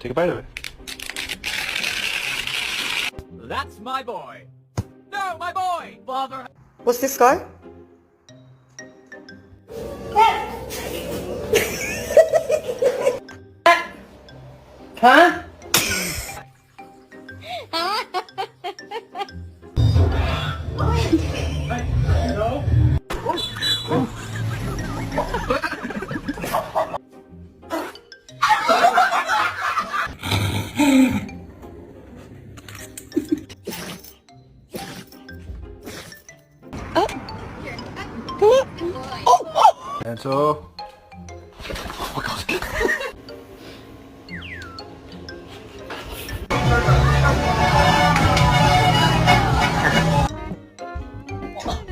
Take a bite of it. That's my boy. No, my boy. Father. What's this guy? Huh? Enzo.